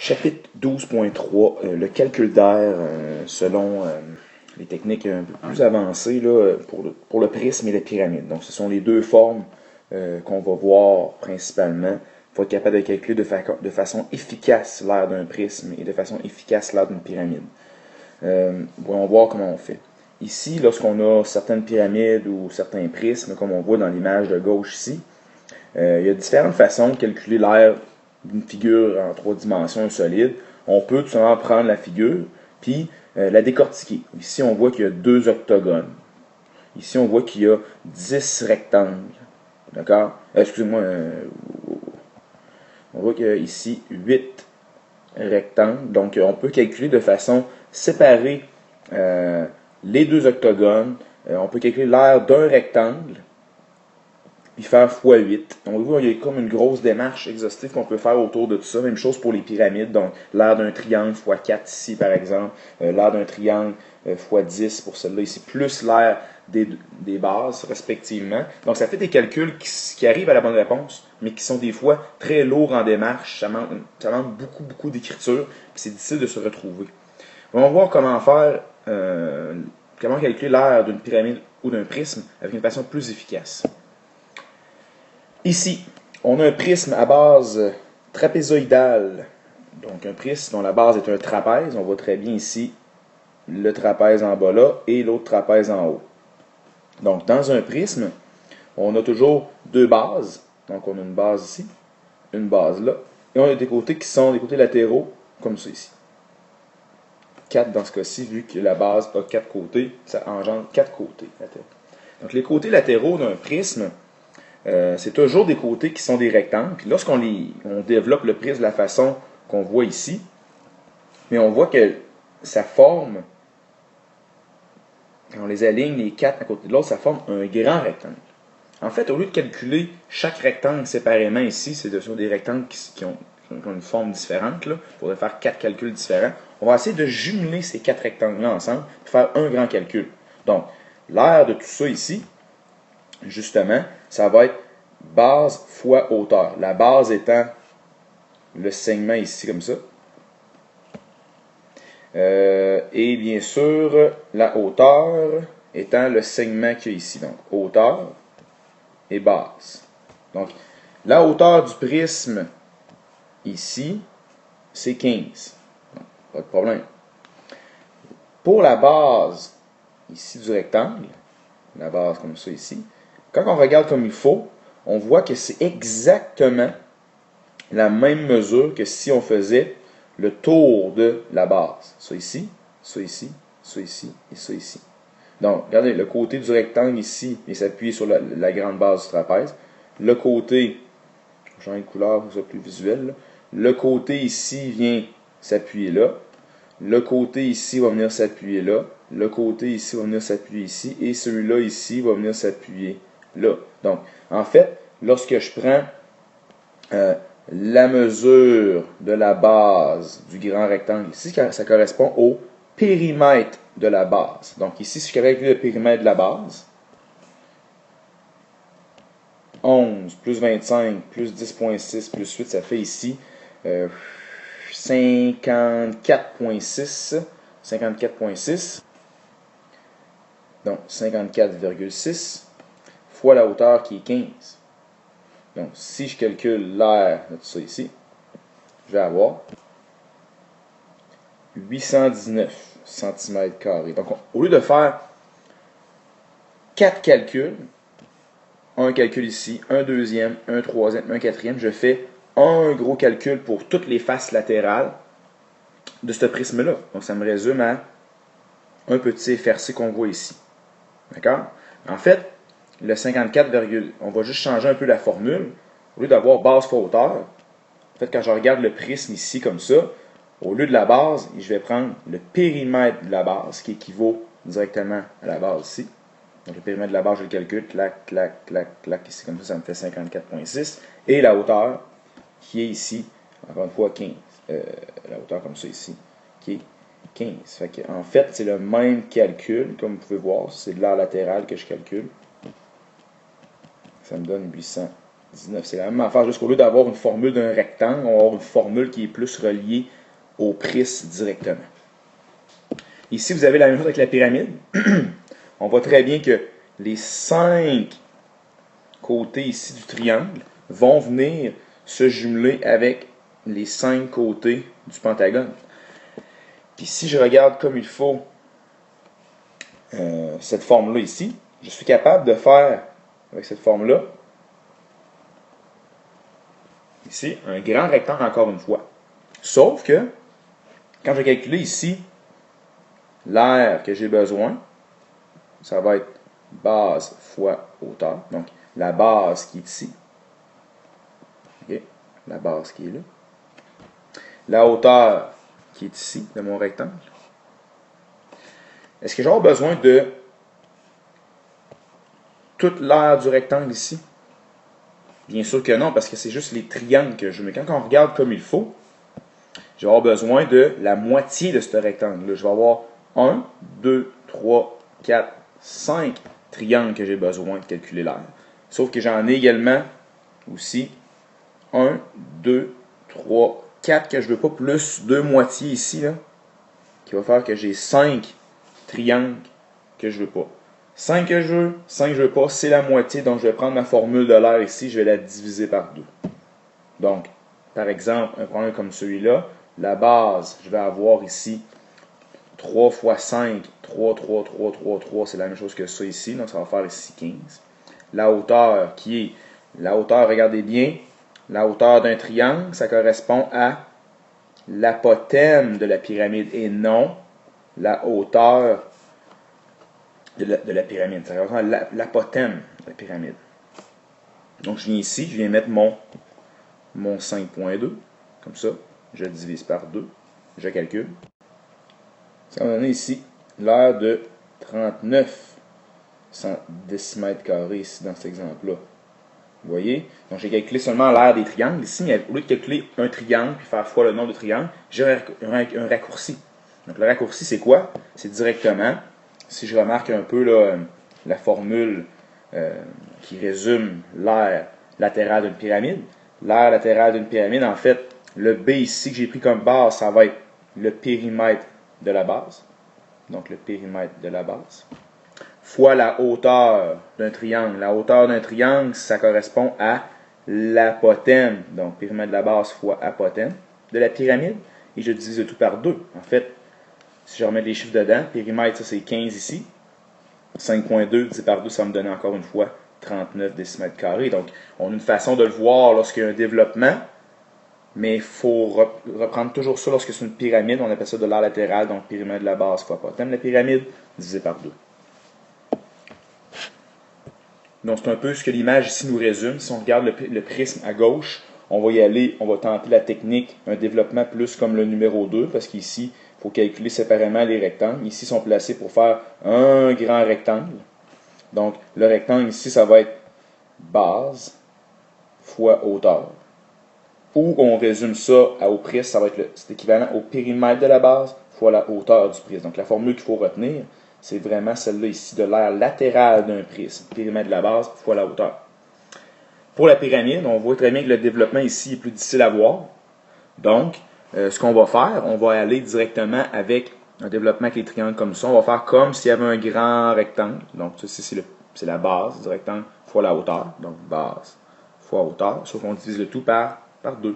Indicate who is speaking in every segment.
Speaker 1: Chapitre 12.3, le calcul d'air selon les techniques un peu plus avancées là, pour le prisme et la pyramide. Donc, ce sont les deux formes qu'on va voir principalement. Il faut être capable de calculer de façon efficace l'aire d'un prisme et de façon efficace l'aire d'une pyramide. Voyons voir comment on fait. Ici, lorsqu'on a certaines pyramides ou certains prismes, comme on voit dans l'image de gauche ici, il y a différentes façons de calculer l'aire d'une figure en 3 dimensions solide. On peut tout simplement prendre la figure puis la décortiquer. Ici, on voit qu'il y a 2 octogones. Ici, on voit qu'il y a 10 rectangles. D'accord? Excusez-moi. On voit qu'il y a ici 8 rectangles. Donc, on peut calculer de façon séparée les 2 octogones. On peut calculer l'aire d'un rectangle puis faire x8. On voit qu'il y a comme une grosse démarche exhaustive qu'on peut faire autour de tout ça. Même chose pour les pyramides. Donc, l'aire d'un triangle x4 ici, par exemple. L'aire d'un triangle x10 pour celle-là ici, plus l'aire des bases, respectivement. Donc, ça fait des calculs qui arrivent à la bonne réponse, mais qui sont des fois très lourds en démarche. Ça manque beaucoup d'écriture, puis c'est difficile de se retrouver. On va voir comment faire, comment calculer l'aire d'une pyramide ou d'un prisme avec une façon plus efficace. Ici, on a un prisme à base trapézoïdale. Donc, un prisme dont la base est un trapèze. On voit très bien ici le trapèze en bas là et l'autre trapèze en haut. Donc, dans un prisme, on a toujours 2 bases. Donc, on a une base ici, une base là. Et on a des côtés qui sont des côtés latéraux, comme ça ici. 4 dans ce cas-ci, vu que la base a 4 côtés, ça engendre 4 côtés latéraux. Donc, les côtés latéraux d'un prisme, c'est toujours des côtés qui sont des rectangles. Puis lorsqu'on développe le prisme de la façon qu'on voit ici, mais on voit que ça forme, quand on les aligne les 4 à côté de l'autre, ça forme un grand rectangle. En fait, au lieu de calculer chaque rectangle séparément ici, c'est sur des rectangles qui ont une forme différente, là, on pourrait faire 4 calculs différents. On va essayer de jumeler ces 4 rectangles-là ensemble et faire un grand calcul. Donc, l'aire de tout ça ici, justement, ça va être base fois hauteur. La base étant le segment ici comme ça. Et bien sûr, la hauteur étant le segment qu'il y a ici. Donc, hauteur et base. Donc, la hauteur du prisme ici, c'est 15. Donc, pas de problème. Pour la base ici du rectangle, la base comme ça ici, quand on regarde comme il faut, on voit que c'est exactement la même mesure que si on faisait le tour de la base. Ça ici, ça ici, ça ici et ça ici. Donc, regardez, le côté du rectangle ici vient s'appuyer sur la grande base du trapèze. Le côté, je vais changer de couleur pour que ce soit plus visuel, là. Le côté ici vient s'appuyer là. Le côté ici va venir s'appuyer là. Le côté ici va venir s'appuyer ici. Et celui-là ici va venir s'appuyer là. Donc, en fait, lorsque je prends la mesure de la base du grand rectangle ici, ça correspond au périmètre de la base. Donc ici, si je calcule le périmètre de la base, 11 plus 25 plus 10.6 plus 8, ça fait ici 54.6. 54.6. Donc 54,6 fois la hauteur qui est 15. Donc, si je calcule l'aire de tout ça ici, je vais avoir 819 cm². Donc, au lieu de faire 4 calculs, un calcul ici, un deuxième, un troisième, un quatrième, je fais un gros calcul pour toutes les faces latérales de ce prisme-là. Donc, ça me résume à un petit FRC qu'on voit ici. D'accord? En fait, le 54, on va juste changer un peu la formule. Au lieu d'avoir base fois hauteur, en fait, quand je regarde le prisme ici comme ça, au lieu de la base, je vais prendre le périmètre de la base, qui équivaut directement à la base ici. Donc, le périmètre de la base, je le calcule, clac, clac, clac, clac, ici comme ça me fait 54.6. Et la hauteur, qui est ici, encore une fois, 15. La hauteur comme ça ici, qui est 15. Fait que, en fait, c'est le même calcul, comme vous pouvez voir, c'est de l'aire latérale que je calcule. Ça me donne 819 19. C'est la même affaire, juste qu'au lieu d'avoir une formule d'un rectangle, on va avoir une formule qui est plus reliée au prisme directement. Ici, vous avez la même chose avec la pyramide. On voit très bien que les 5 côtés ici du triangle vont venir se jumeler avec les 5 côtés du pentagone. Puis si je regarde comme il faut cette forme-là ici, je suis capable de faire, avec cette forme-là, ici, un grand rectangle encore une fois. Sauf que, quand je vais calculer ici l'aire que j'ai besoin, ça va être base fois hauteur. Donc, la base qui est ici. Okay. La base qui est là. La hauteur qui est ici, de mon rectangle. Est-ce que j'aurai besoin de toute l'aire du rectangle ici? Bien sûr que non, parce que c'est juste les triangles que je mets. Quand on regarde comme il faut, je vais avoir besoin de la moitié de ce rectangle-là. Je vais avoir 1, 2, 3, 4, 5 triangles que j'ai besoin de calculer l'aire. Sauf que j'en ai également aussi 1, 2, 3, 4 que je ne veux pas, plus 2 moitiés ici, là, qui va faire que j'ai 5 triangles que je ne veux pas. 5 que je veux, 5 que je ne veux pas, c'est la moitié, donc je vais prendre ma formule de l'aire ici, je vais la diviser par 2. Donc, par exemple, un problème comme celui-là, la base, je vais avoir ici 3 fois 5, 3, 3, 3, 3, 3, c'est la même chose que ça ici, donc ça va faire ici 15. La hauteur qui est, la hauteur, regardez bien, la hauteur d'un triangle, ça correspond à l'apothème de la pyramide et non la hauteur de la pyramide. Ça correspond à l'apothème de la pyramide. Donc je viens ici, je viens mettre mon 5.2, comme ça, je divise par 2, je calcule. Ça va donner ici l'aire de 39 décimètres carrés ici dans cet exemple-là. Vous voyez? Donc j'ai calculé seulement l'aire des triangles ici, mais au lieu de calculer un triangle puis faire fois le nombre de triangles, j'ai un raccourci. Donc le raccourci, c'est quoi? C'est directement, si je remarque un peu là, la formule qui résume l'aire latérale d'une pyramide, l'aire latérale d'une pyramide, en fait, le B ici que j'ai pris comme base, ça va être le périmètre de la base. Donc le périmètre de la base. Fois la hauteur d'un triangle. La hauteur d'un triangle, ça correspond à l'apothème. Donc périmètre de la base fois apothème de la pyramide. Et je divise le tout par 2. En fait, si je remets les chiffres dedans, périmètre, ça c'est 15 ici. 5.2 divisé par 2, ça me donne encore une fois 39 décimètres carrés. Donc, on a une façon de le voir lorsqu'il y a un développement, mais il faut reprendre toujours ça lorsque c'est une pyramide. On appelle ça de l'aire latérale, donc périmètre de la base fois apothème de la pyramide, divisé par 2. Donc, c'est un peu ce que l'image ici nous résume. Si on regarde le prisme à gauche, on va y aller, on va tenter la technique, un développement plus comme le numéro 2, parce qu'ici, il faut calculer séparément les rectangles. Ici, ils sont placés pour faire un grand rectangle. Donc, le rectangle ici, ça va être base fois hauteur. Ou on résume ça au prisme, ça va être c'est équivalent au périmètre de la base fois la hauteur du prisme. Donc, la formule qu'il faut retenir, c'est vraiment celle-là ici de l'aire latérale d'un prisme. Périmètre de la base fois la hauteur. Pour la pyramide, on voit très bien que le développement ici est plus difficile à voir. Donc, ce qu'on va faire, on va aller directement avec un développement avec les triangles comme ça. On va faire comme s'il y avait un grand rectangle. Donc, ceci, c'est la base du rectangle fois la hauteur. Donc, base fois hauteur. Sauf qu'on divise le tout par 2.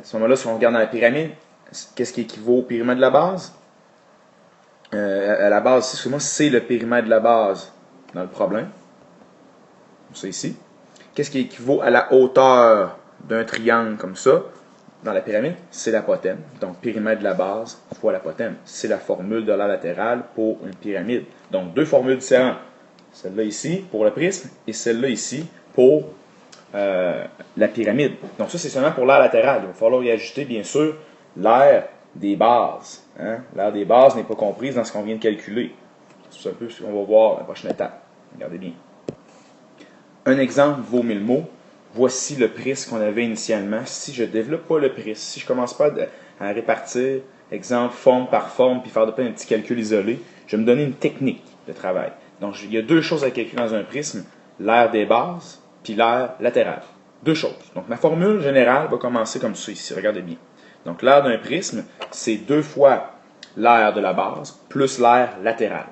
Speaker 1: À ce moment-là, si on regarde dans la pyramide, qu'est-ce qui équivaut au périmètre de la base? À la base, excusez-moi, c'est le périmètre de la base dans le problème. C'est ici. Qu'est-ce qui équivaut à la hauteur d'un triangle comme ça dans la pyramide? C'est l'apothème. Donc, périmètre de la base fois l'apothème. C'est la formule de l'aire latérale pour une pyramide. Donc, deux formules différentes. Celle-là ici pour le prisme et celle-là ici pour la pyramide. Donc, ça, c'est seulement pour l'aire latérale. Il va falloir y ajouter, bien sûr, l'aire des bases. Hein? L'aire des bases n'est pas comprise dans ce qu'on vient de calculer. C'est un peu ce qu'on va voir à la prochaine étape. Regardez bien. Un exemple vaut 1000 mots. Voici le prisme qu'on avait initialement. Si je ne développe pas le prisme, si je ne commence pas à répartir, exemple, forme par forme, puis faire plein de petits calculs isolés, je vais me donner une technique de travail. Donc, il y a deux choses à calculer dans un prisme, l'aire des bases, puis l'aire latérale. Deux choses. Donc, ma formule générale va commencer comme ça ici. Regardez bien. Donc, l'aire d'un prisme, c'est 2 fois l'aire de la base plus l'aire latérale.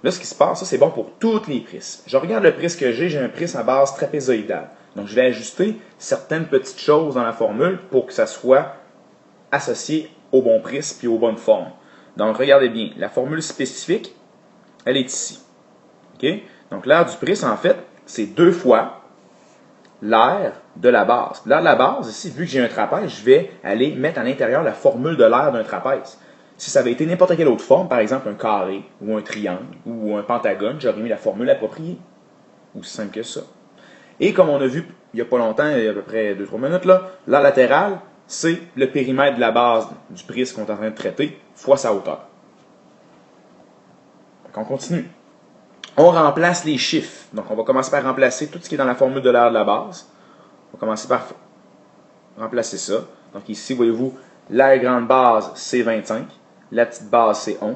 Speaker 1: Là, ce qui se passe, ça, c'est bon pour tous les prismes. Je regarde le prisme que j'ai un prisme à base trapézoïdale. Donc, je vais ajuster certaines petites choses dans la formule pour que ça soit associé au bon prisme et aux bonnes formes. Donc, regardez bien. La formule spécifique, elle est ici. Okay? Donc, l'aire du prisme, en fait, c'est 2 fois l'aire de la base. L'aire de la base, ici, vu que j'ai un trapèze, je vais aller mettre à l'intérieur la formule de l'aire d'un trapèze. Si ça avait été n'importe quelle autre forme, par exemple un carré, ou un triangle, ou un pentagone, j'aurais mis la formule appropriée. Aussi simple que ça. Et comme on a vu il n'y a pas longtemps, il y a à peu près 2-3 minutes, là, l'aire latérale, c'est le périmètre de la base du prisme qu'on est en train de traiter, fois sa hauteur. Donc on continue. On remplace les chiffres. Donc on va commencer par remplacer tout ce qui est dans la formule de l'aire de la base. On va commencer par remplacer ça. Donc ici, voyez-vous, l'aire grande base, c'est 25. La petite base, c'est 11.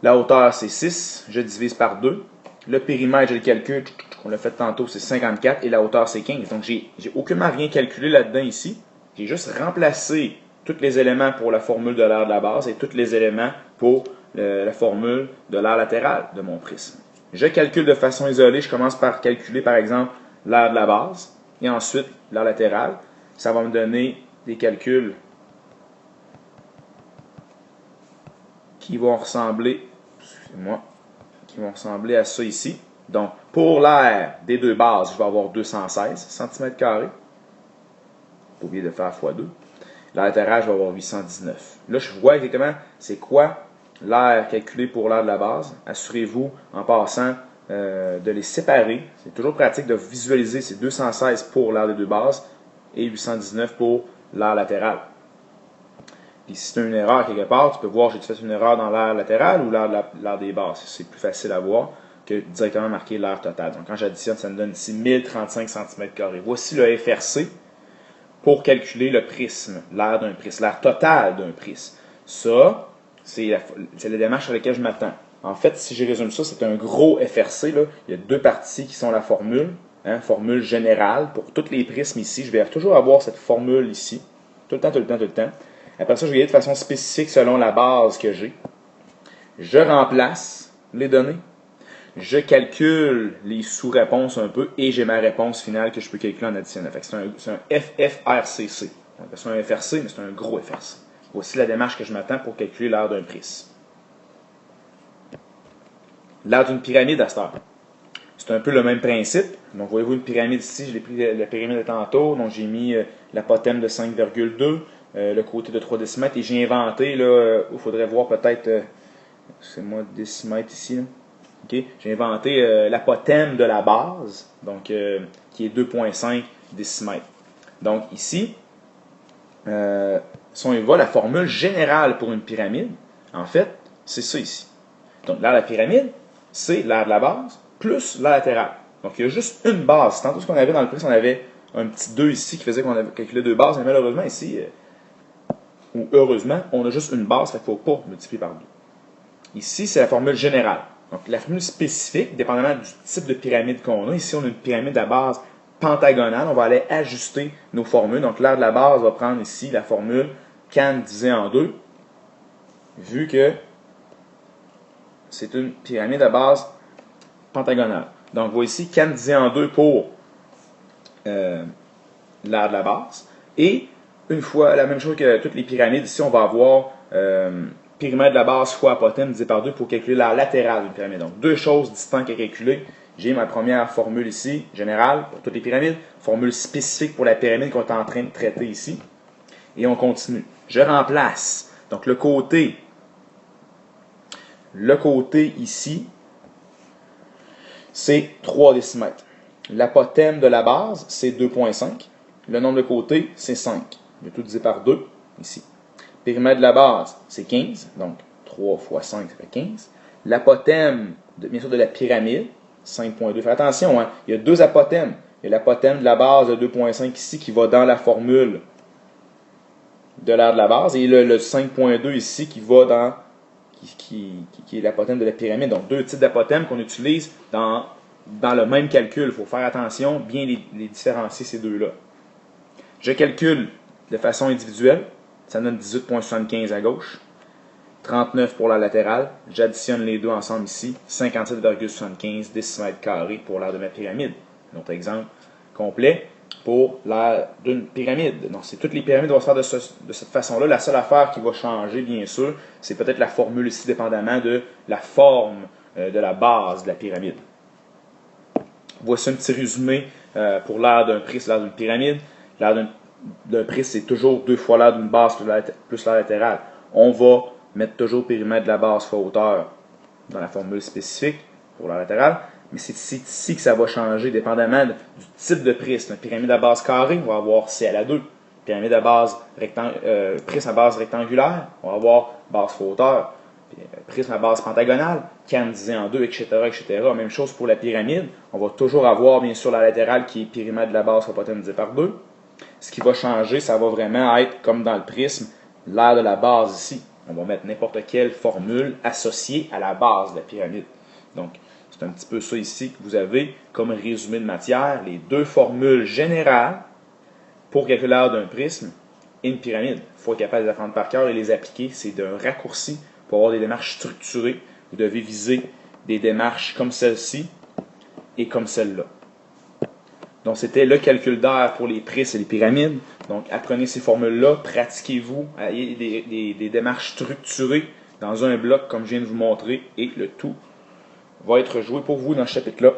Speaker 1: La hauteur, c'est 6. Je divise par 2. Le périmètre, je le calcule. On l'a fait tantôt, c'est 54. Et la hauteur, c'est 15. Donc, j'ai aucunement rien calculé là-dedans ici. J'ai juste remplacé tous les éléments pour la formule de l'aire de la base et tous les éléments pour la formule de l'aire latérale de mon prisme. Je calcule de façon isolée. Je commence par calculer, par exemple, l'aire de la base. Et ensuite, l'aire latérale. Ça va me donner des calculs qui vont ressembler, qui vont ressembler à ça ici. Donc, pour l'aire des deux bases, je vais avoir 216 cm². Pas oublier de faire x2. L'aire latérale, je vais avoir 819. Là, je vois exactement c'est quoi l'aire calculée pour l'aire de la base. Assurez-vous, en passant, de les séparer. C'est toujours pratique de visualiser ces 216 pour l'aire des deux bases et 819 pour l'aire latérale. Puis si tu as une erreur quelque part, tu peux voir j'ai fait une erreur dans l'aire latérale ou l'aire des bases. C'est plus facile à voir que directement marquer l'aire totale. Donc quand j'additionne, ça me donne ici 1035 cm². Voici le FRC pour calculer le prisme, l'aire d'un prisme, l'aire totale d'un prisme. Ça, c'est la démarche sur laquelle je m'attends. En fait, si je résume ça, c'est un gros FRC. Là. Il y a deux parties qui sont la formule, formule générale. Pour tous les prismes ici, je vais toujours avoir cette formule ici. Tout le temps, tout le temps, tout le temps. Après ça, je vais y aller de façon spécifique selon la base que j'ai. Je remplace les données. Je calcule les sous-réponses un peu et j'ai ma réponse finale que je peux calculer en additionnel. C'est un FFRCC. On appelle ça un FRC, mais c'est un gros FRC. Voici la démarche que je m'attends pour calculer l'aire d'un prisme. L'aire d'une pyramide à cette heure. C'est un peu le même principe. Donc, voyez-vous une pyramide ici, je l'ai pris le périmètre de tantôt. Donc, j'ai mis l'apothème de 5,2. Le côté de 3 décimètres, et j'ai inventé, là, il faudrait voir peut-être, c'est moi décimètre ici, là. Okay. J'ai inventé l'apothème de la base, donc qui est 2,5 décimètres. Donc ici, si on y va, la formule générale pour une pyramide, en fait, c'est ça ici. Donc l'aire de la pyramide, c'est l'aire de la base plus l'aire latérale. Donc il y a juste une base. Tantôt ce qu'on avait dans le prisme, on avait un petit 2 ici qui faisait qu'on avait calculé 2 bases, mais malheureusement ici, ou heureusement, on a juste une base, il ne faut pas multiplier par 2. Ici, c'est la formule générale. Donc, la formule spécifique, dépendamment du type de pyramide qu'on a. Ici, on a une pyramide à base pentagonale. On va aller ajuster nos formules. Donc, l'aire de la base va prendre ici la formule can divisé en 2, vu que c'est une pyramide à base pentagonale. Donc, voici can divisé en 2 pour l'aire de la base. Et une fois, la même chose que toutes les pyramides, ici, on va avoir périmètre de la base fois apothème divisé par 2 pour calculer la latérale d'une pyramide. Donc, deux choses distinctes à calculer. J'ai ma première formule ici, générale, pour toutes les pyramides. Formule spécifique pour la pyramide qu'on est en train de traiter ici. Et on continue. Je remplace. Donc, le côté ici, c'est 3 décimètres. L'apothème de la base, c'est 2,5. Le nombre de côtés, c'est 5. Je vais tout diviser par 2, ici. Périmètre de la base, c'est 15. Donc, 3 fois 5, ça fait 15. L'apothème, bien sûr, de la pyramide, 5,2. Faites attention, hein, il y a deux apothèmes. Il y a l'apothème de la base de 2,5 ici qui va dans la formule de l'aire de la base. Et le 5,2 ici qui va dans qui est l'apothème de la pyramide. Donc, deux types d'apothèmes qu'on utilise dans dans le même calcul, il faut faire attention, bien les différencier ces deux-là. Je calcule de façon individuelle, ça donne 18,75 à gauche, 39 pour la latérale, j'additionne les deux ensemble ici, 57,75 décimètres carrés pour l'aire de ma pyramide. Un autre exemple complet pour l'aire d'une pyramide. Donc, toutes les pyramides vont se faire de cette façon-là. La seule affaire qui va changer, bien sûr, c'est peut-être la formule ici, dépendamment de la forme de la base de la pyramide. Voici un petit résumé pour l'aire d'un prisme, l'aire d'une pyramide. L'aire d'un prisme, c'est toujours 2 fois l'aire d'une base plus l'aire latérale. On va mettre toujours périmètre de la base fois hauteur dans la formule spécifique pour l'aire latérale. Mais c'est ici que ça va changer, dépendamment du type de prisme. Une pyramide à base carrée, on va avoir CL à 2. Pyramide à base prisme à base rectangulaire, on va avoir base fois hauteur. Prisme à base pentagonale, canne divisé en deux, etc., etc. Même chose pour la pyramide. On va toujours avoir, bien sûr, la latérale qui est périmètre de la base fois hypoténuse divisé par 2. Ce qui va changer, ça va vraiment être, comme dans le prisme, l'aire de la base ici. On va mettre n'importe quelle formule associée à la base de la pyramide. Donc, c'est un petit peu ça ici que vous avez comme résumé de matière. Les deux formules générales pour calculer l'aire d'un prisme et une pyramide. Il faut être capable de les apprendre par cœur et les appliquer. C'est d'un raccourci pour avoir des démarches structurées. Vous devez viser des démarches comme celle-ci et comme celle-là. Donc, c'était le calcul d'aire pour les prismes et les pyramides. Donc, apprenez ces formules-là, pratiquez-vous, ayez des démarches structurées dans un bloc comme je viens de vous montrer et le tout va être joué pour vous dans ce chapitre-là.